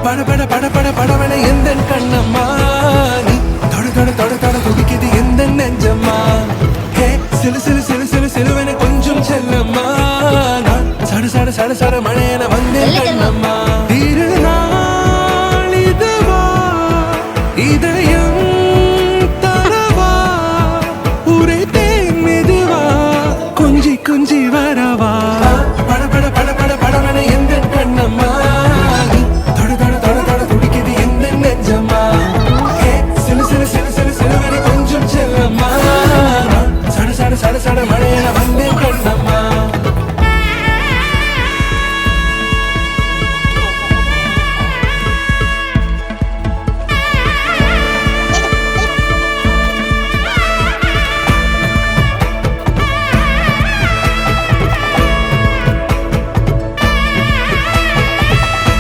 பட பட பட பட படவன எந்த கண்ணம்மா நீ தொட தொட தொட தொட துடிக்குது எந்த நெஞ்சம்மா ஹே சிலு சிலு சிலு சிலு சிலுவன கொஞ்சம் செல்லம்மா நான் சட சட சட சட மழையன